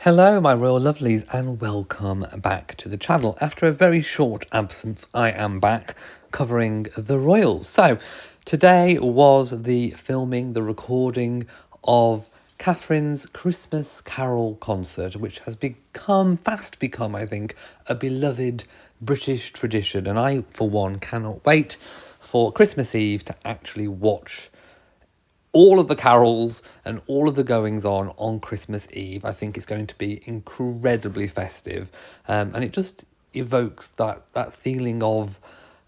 Hello my royal lovelies and welcome back to the channel. After a very short absence, I am back covering the royals. So today was the recording of Catherine's Christmas Carol concert, which has fast become, I think, a beloved British tradition. And I, for one, cannot wait for Christmas Eve to actually watch all of the carols and all of the goings on Christmas Eve. I think it's going to be incredibly festive, and it just evokes that feeling of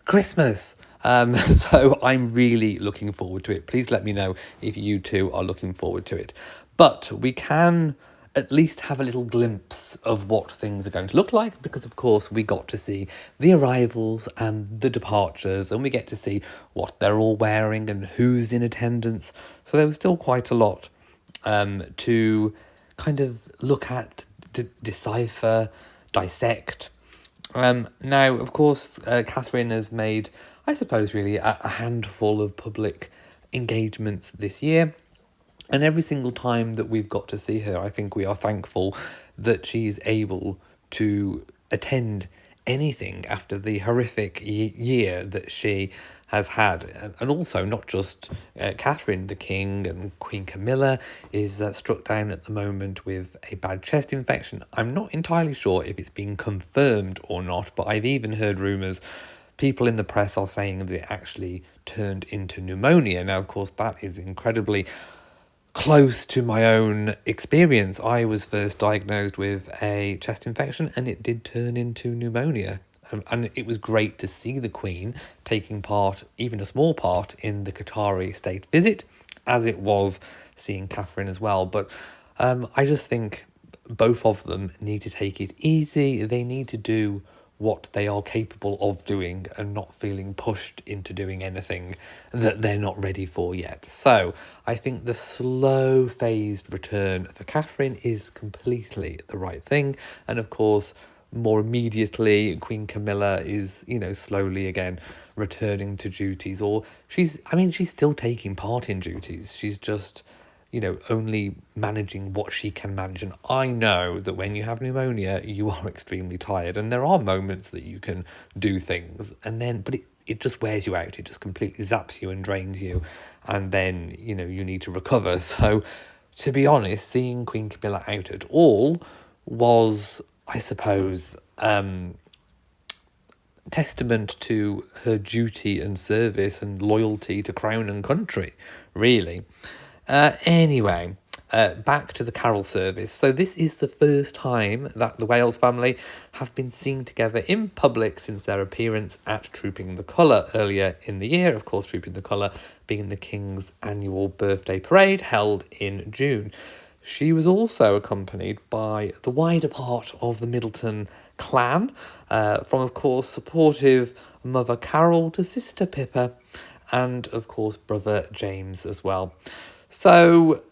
Christmas. So I'm really looking forward to it. Please let me know if you too are looking forward to it. But we can at least have a little glimpse of what things are going to look like, because of course we got to see the arrivals and the departures, and we get to see what they're all wearing and who's in attendance. So there was still quite a lot to kind of look at, decipher, dissect. Now, of course, Catherine has made, I suppose, really a handful of public engagements this year. And every single time that we've got to see her, I think we are thankful that she's able to attend anything after the horrific year that she has had. And also not just Catherine, the King and Queen Camilla is struck down at the moment with a bad chest infection. I'm not entirely sure if it's been confirmed or not, but I've even heard rumours. People in the press are saying that it actually turned into pneumonia. Now, of course, that is incredibly close to my own experience. I was first diagnosed with a chest infection and it did turn into pneumonia. And it was great to see the Queen taking part, even a small part, in the Qatari state visit, as it was seeing Catherine as well. But I just think both of them need to take it easy. They need to do what they are capable of doing and not feeling pushed into doing anything that they're not ready for yet. So I think the slow phased return for Catherine is completely the right thing. And of course, more immediately, Queen Camilla is, slowly again returning to duties, or she's still taking part in duties. She's just, only managing what she can manage. And I know that when you have pneumonia, you are extremely tired. And there are moments that you can do things, but it just wears you out. It just completely zaps you and drains you. And then, you need to recover. So, to be honest, seeing Queen Camilla out at all was, I suppose, testament to her duty and service and loyalty to crown and country, really. Anyway, back to the carol service. So this is the first time that the Wales family have been seen together in public since their appearance at Trooping the Colour earlier in the year. Of course, Trooping the Colour being the King's annual birthday parade held in June. She was also accompanied by the wider part of the Middleton clan, from, of course, supportive Mother Carol to Sister Pippa, and, of course, Brother James as well. So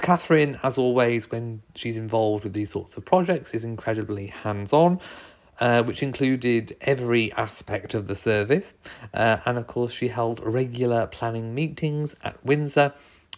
Catherine, as always, when she's involved with these sorts of projects, is incredibly hands-on, which included every aspect of the service. And of course, she held regular planning meetings at Windsor,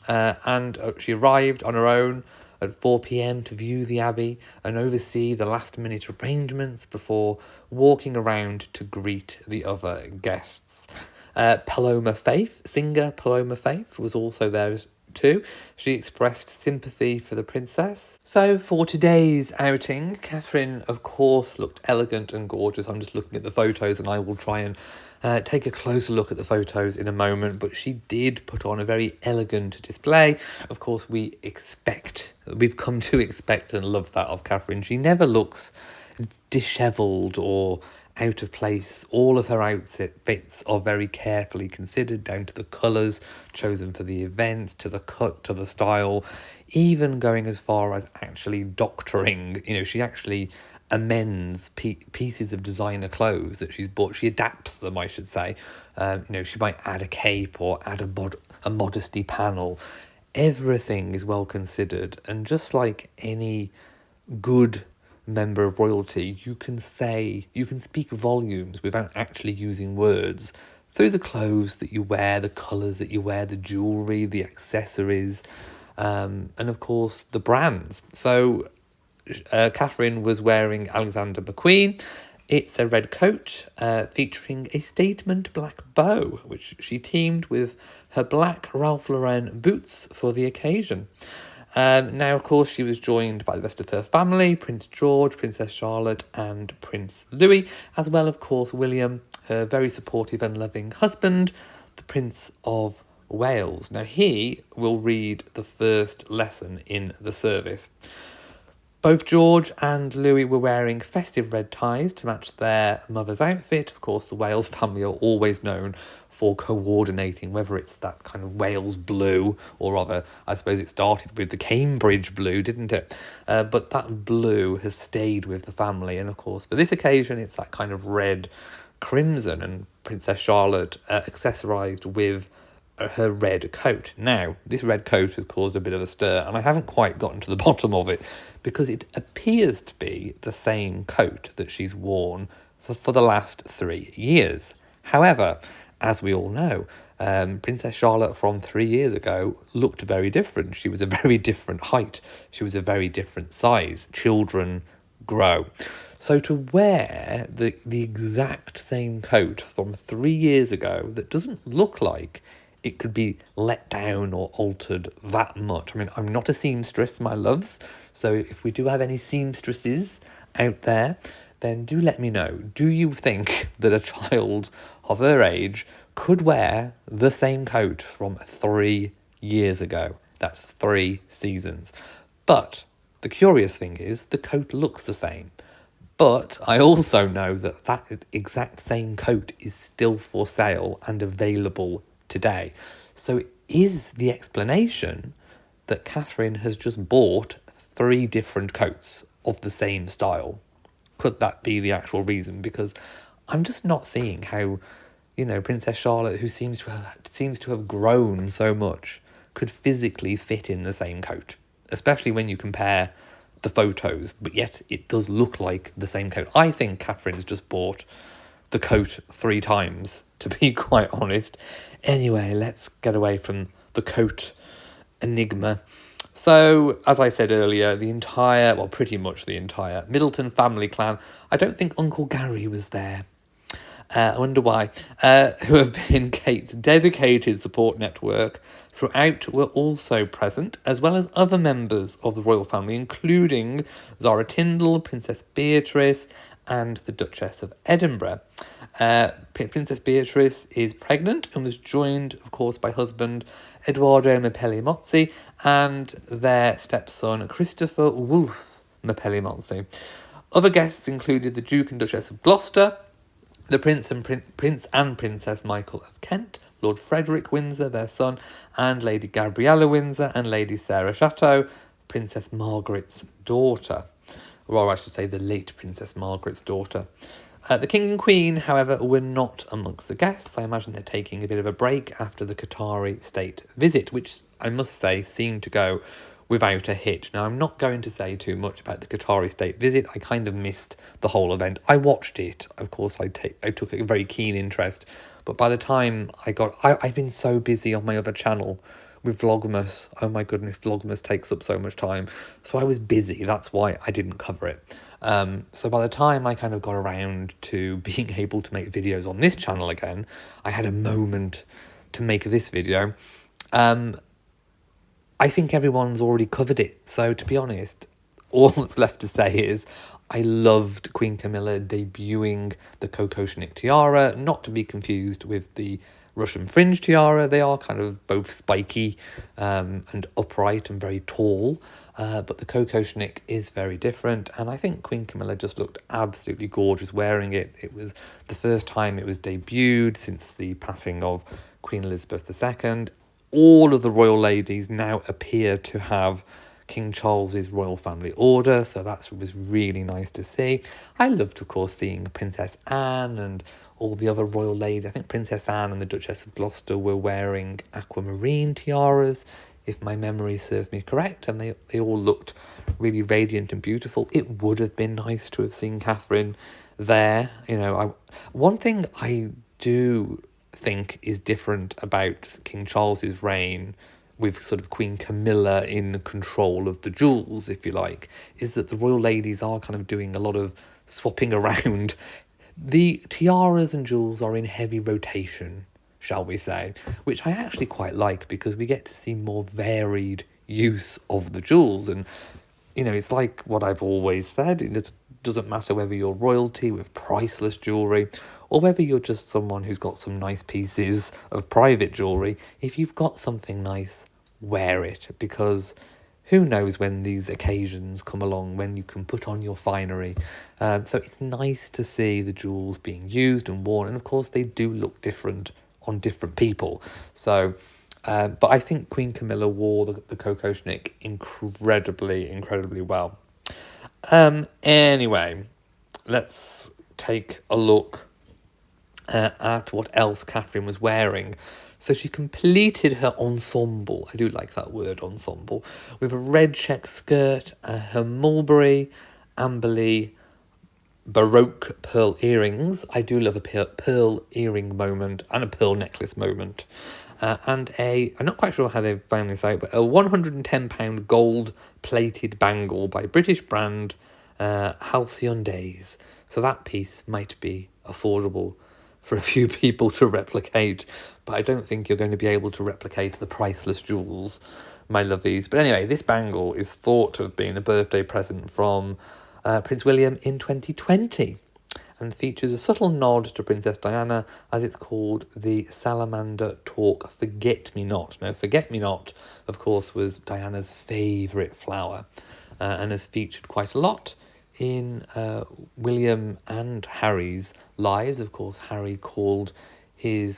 and she arrived on her own at 4 p.m. to view the Abbey and oversee the last-minute arrangements before walking around to greet the other guests. Singer Paloma Faith was also there too. She expressed sympathy for the princess. So for today's outing, Catherine, of course, looked elegant and gorgeous. I'm just looking at the photos and I will try and take a closer look at the photos in a moment, but she did put on a very elegant display. Of course, we've come to expect and love that of Catherine. She never looks dishevelled or out of place. All of her outfits are very carefully considered, down to the colours chosen for the event, to the cut, to the style, even going as far as actually doctoring. She actually amends pieces of designer clothes that she's bought. She adapts them, I should say. She might add a cape or add a modesty panel. Everything is well considered, and just like any good member of royalty, you can speak volumes without actually using words through the clothes that you wear, the colours that you wear, the jewellery, the accessories, and of course the brands. So Catherine was wearing Alexander McQueen. It's a red coat featuring a statement black bow, which she teamed with her black Ralph Lauren boots for the occasion. Now, of course, she was joined by the rest of her family, Prince George, Princess Charlotte and Prince Louis, as well, of course, William, her very supportive and loving husband, the Prince of Wales. Now, he will read the first lesson in the service. Both George and Louis were wearing festive red ties to match their mother's outfit. Of course, the Wales family are always known for coordinating, whether it's that kind of Wales blue, or rather, I suppose it started with the Cambridge blue, didn't it? But that blue has stayed with the family. And of course, for this occasion, it's that kind of red crimson, and Princess Charlotte accessorised with her red coat. Now, this red coat has caused a bit of a stir, and I haven't quite gotten to the bottom of it, because it appears to be the same coat that she's worn for the last 3 years. However, as we all know, Princess Charlotte from 3 years ago looked very different. She was a very different height. She was a very different size. Children grow. So to wear the exact same coat from 3 years ago that doesn't look like it could be let down or altered that much. I mean, I'm not a seamstress, my loves, so if we do have any seamstresses out there, then do let me know. Do you think that a child of her age could wear the same coat from 3 years ago? That's 3 seasons. But the curious thing is, the coat looks the same. But I also know that that exact same coat is still for sale and available today. So is the explanation that Catherine has just bought 3 different coats of the same style? Could that be the actual reason? Because I'm just not seeing how, Princess Charlotte, who seems to have grown so much, could physically fit in the same coat, especially when you compare the photos, but yet it does look like the same coat. I think Catherine's just bought the coat 3 times, to be quite honest. Anyway, let's get away from the coat enigma. So, as I said earlier, pretty much the entire Middleton family clan, I don't think Uncle Gary was there. I wonder why, who have been Kate's dedicated support network throughout, were also present, as well as other members of the royal family, including Zara Tindall, Princess Beatrice, and the Duchess of Edinburgh. Princess Beatrice is pregnant and was joined, of course, by husband Edoardo Mapelli-Mozzi and their stepson Christopher Wolfe Mapelli-Mozzi. Other guests included the Duke and Duchess of Gloucester, the Prince and Princess Michael of Kent, Lord Frederick Windsor, their son, and Lady Gabriella Windsor and Lady Sarah Chateau, Princess Margaret's daughter. Or I should say the late Princess Margaret's daughter. The King and Queen, however, were not amongst the guests. I imagine they're taking a bit of a break after the Qatari state visit, which I must say seemed to go without a hitch. Now, I'm not going to say too much about the Qatari state visit. I kind of missed the whole event. I watched it. Of course, I took a very keen interest. But by the time I've been so busy on my other channel with Vlogmas. Oh my goodness, Vlogmas takes up so much time. So I was busy. That's why I didn't cover it. So by the time I kind of got around to being able to make videos on this channel again, I had a moment to make this video. I think everyone's already covered it. So to be honest, all that's left to say is I loved Queen Camilla debuting the Kokoshnik tiara, not to be confused with the Russian fringe tiara. They are kind of both spiky and upright and very tall. But the Kokoshnik is very different, and I think Queen Camilla just looked absolutely gorgeous wearing it. It was the first time it was debuted since the passing of Queen Elizabeth II. All of the royal ladies now appear to have King Charles's royal family order, so that was really nice to see. I loved, of course, seeing Princess Anne and all the other royal ladies. I think Princess Anne and the Duchess of Gloucester were wearing aquamarine tiaras, if my memory serves me correct, and they all looked really radiant and beautiful. It would have been nice to have seen Catherine there. One thing I do think is different about King Charles's reign with sort of Queen Camilla in control of the jewels, if you like, is that the royal ladies are kind of doing a lot of swapping around. The tiaras and jewels are in heavy rotation, shall we say, which I actually quite like because we get to see more varied use of the jewels. And, you know, it's like what I've always said, it doesn't matter whether you're royalty with priceless jewellery or whether you're just someone who's got some nice pieces of private jewellery. If you've got something nice, wear it, because who knows when these occasions come along when you can put on your finery. So it's nice to see the jewels being used and worn, and of course they do look different on different people. So but I think Queen Camilla wore the Coco Schnick incredibly well. Anyway, let's take a look at what else Catherine was wearing. So she completed her ensemble, I do like that word, ensemble, with a red check skirt, her mulberry, amberley, Baroque pearl earrings. I do love a pearl earring moment and a pearl necklace moment. And I'm not quite sure how they found this out, but a £110 gold-plated bangle by British brand Halcyon Days. So that piece might be affordable for a few people to replicate, but I don't think you're going to be able to replicate the priceless jewels, my lovies. But anyway, this bangle is thought to have been a birthday present from Prince William in 2020 and features a subtle nod to Princess Diana, as it's called the Salamander Talk Forget-Me-Not. Now, Forget-Me-Not, of course, was Diana's favourite flower and has featured quite a lot in William and Harry's lives. Of course, Harry called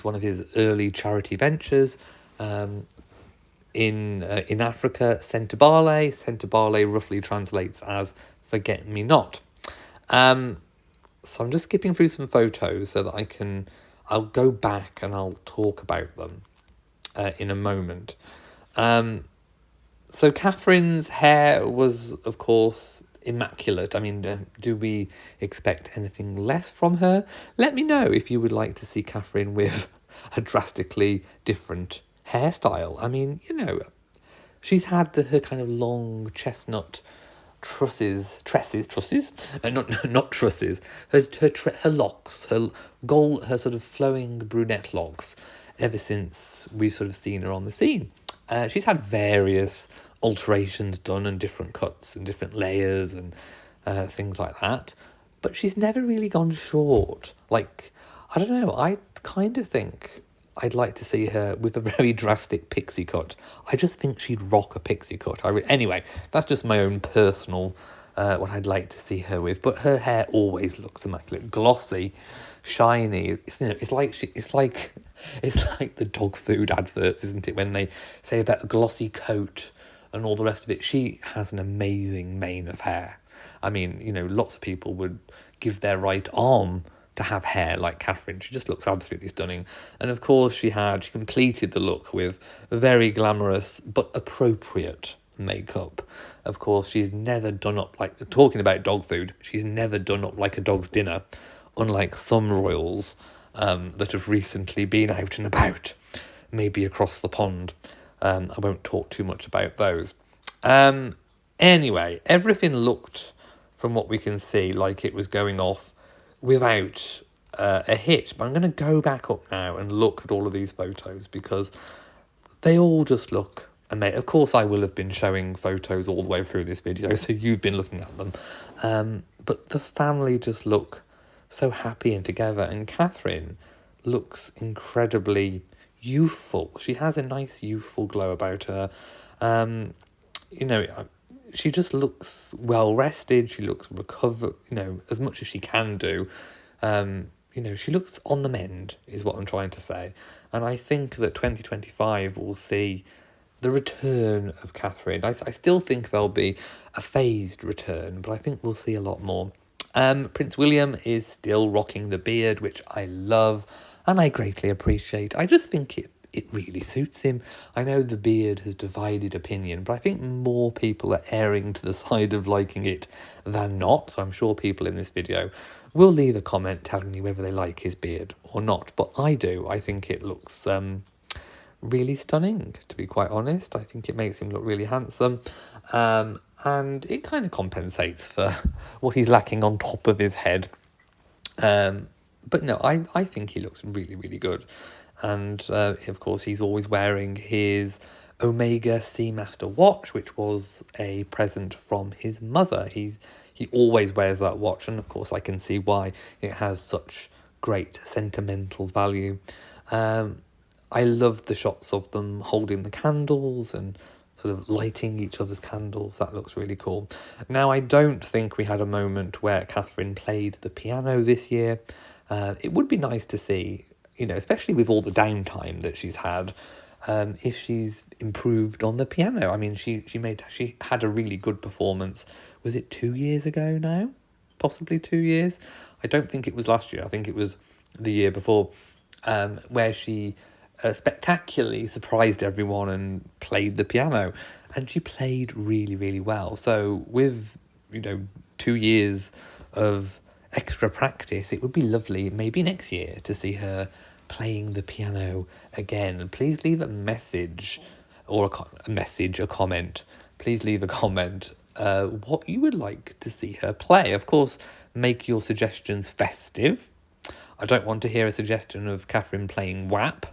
one of his early charity ventures in Africa Centibale. Centibale roughly translates as Forget-Me-Not. So I'm just skipping through some photos so that I'll go back and I'll talk about them in a moment. So Catherine's hair was, of course, immaculate. I mean, do we expect anything less from her? Let me know if you would like to see Catherine with a drastically different hairstyle. I mean, you know, she's had her kind of long chestnut tresses, not trusses, her locks, her sort of flowing brunette locks, ever since we've sort of seen her on the scene. She's had various alterations done and different cuts and different layers and things like that, but she's never really gone short. Like, I don't know, I kind of think I'd like to see her with a very drastic pixie cut. I just think she'd rock a pixie cut. Anyway, that's just my own personal, what I'd like to see her with. But her hair always looks immaculate, glossy, shiny. It's like the dog food adverts, isn't it? When they say about a glossy coat and all the rest of it. She has an amazing mane of hair. I mean, you know, lots of people would give their right arm to have hair like Catherine. She just looks absolutely stunning. And of course she completed the look with very glamorous but appropriate makeup. Of course, she's never done up like, talking about dog food, she's never done up like a dog's dinner, unlike some royals that have recently been out and about, maybe across the pond. I won't talk too much about those. Anyway, everything looked, from what we can see, like it was going off without a hit. But I'm going to go back up now and look at all of these photos because they all just look amazing. Of course, I will have been showing photos all the way through this video, so you've been looking at them. But the family just look so happy and together, and Catherine looks incredibly youthful. She has a nice youthful glow about her. You know, she just looks well rested. She looks recovered, you know, as much as she can do. You know, she looks on the mend, is what I'm trying to say. And I think that 2025 will see the return of Catherine. I still think there'll be a phased return, but I think we'll see a lot more. Prince William is still rocking the beard, which I love and I greatly appreciate. I just think it really suits him. I know the beard has divided opinion, but I think more people are erring to the side of liking it than not. So I'm sure people in this video will leave a comment telling me whether they like his beard or not. But I do. I think it looks really stunning, to be quite honest. I think it makes him look really handsome. And it kind of compensates for what he's lacking on top of his head. But no, I think he looks really, really good. And of course, he's always wearing his Omega Seamaster watch, which was a present from his mother. He always wears that watch, and of course, I can see why it has such great sentimental value. I love the shots of them holding the candles and sort of lighting each other's candles. That looks really cool. Now, I don't think we had a moment where Catherine played the piano this year. It would be nice to see, especially with all the downtime that she's had, if she's improved on the piano. I mean, she had a really good performance. Was it 2 years ago now? Possibly 2 years? I don't think it was last year. I think it was the year before, where she spectacularly surprised everyone and played the piano, and she played really, really well. So with 2 years of extra practice, it would be lovely maybe next year to see her playing the piano again. And please leave a message or a comment. Please leave a comment what you would like to see her play. Of course, make your suggestions festive. I don't want to hear a suggestion of Catherine playing WAP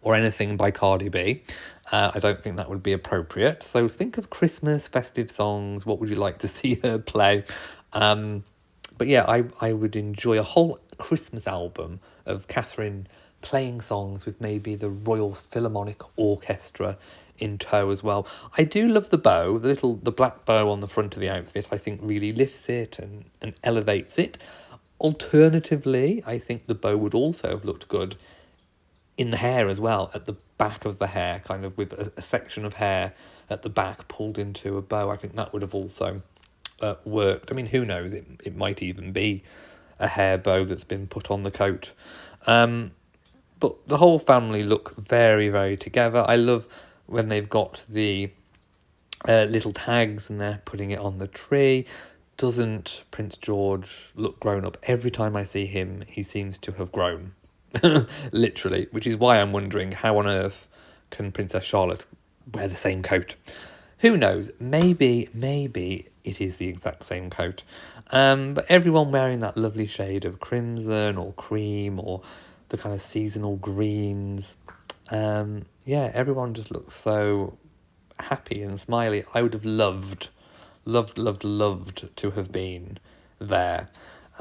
or anything by Cardi B. I don't think that would be appropriate. So think of Christmas festive songs. What would you like to see her play? But yeah, I would enjoy a whole Christmas album of Catherine playing songs with maybe the Royal Philharmonic Orchestra in tow as well. I do love the bow, the black bow on the front of the outfit. I think really lifts it and elevates it. Alternatively, I think the bow would also have looked good in the hair as well, at the back of the hair, kind of with a section of hair at the back pulled into a bow. I think that would have also worked. I mean, who knows? It might even be a hair bow that's been put on the coat. But the whole family look very, very together. I love when they've got the little tags and they're putting it on the tree. Doesn't Prince George look grown up? Every time I see him, he seems to have grown. Literally, which is why I'm wondering how on earth can Princess Charlotte wear the same coat. Who knows? Maybe it is the exact same coat. But everyone wearing that lovely shade of crimson or cream or the kind of seasonal greens. Yeah, everyone just looks so happy and smiley. I would have loved to have been there.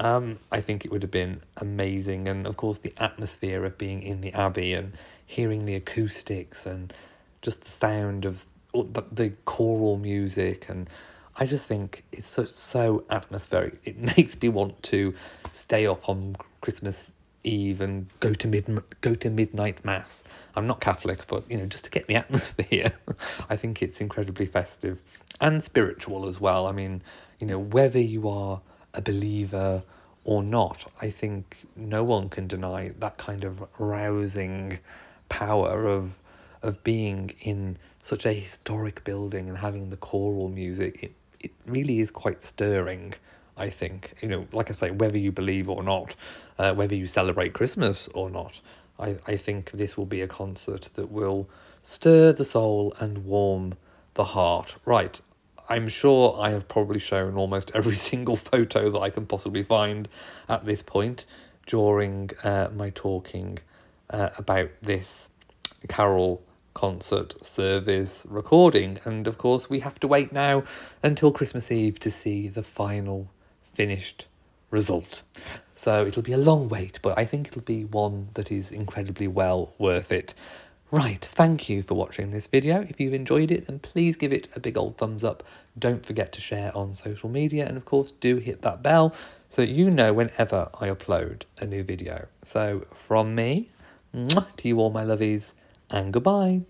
I think it would have been amazing. And of course, the atmosphere of being in the Abbey and hearing the acoustics and just the sound of the choral music. And I just think it's so atmospheric. It makes me want to stay up on Christmas Eve and go to midnight mass. I'm not Catholic, but just to get the atmosphere. I think it's incredibly festive and spiritual as well. I mean, whether you are a believer or not, I think no one can deny that kind of rousing power of being in such a historic building and having the choral music. It really is quite stirring, I think. Like I say, whether you believe or not, whether you celebrate Christmas or not, I think this will be a concert that will stir the soul and warm the heart. Right, I'm sure I have probably shown almost every single photo that I can possibly find at this point during my talking about this carol concert service recording. And of course, we have to wait now until Christmas Eve to see the final finished result. So it'll be a long wait, but I think it'll be one that is incredibly well worth it. Right, thank you for watching this video. If you've enjoyed it, then please give it a big old thumbs up. Don't forget to share on social media, and of course do hit that bell so that you know whenever I upload a new video. So from me, to you all my lovies, and goodbye.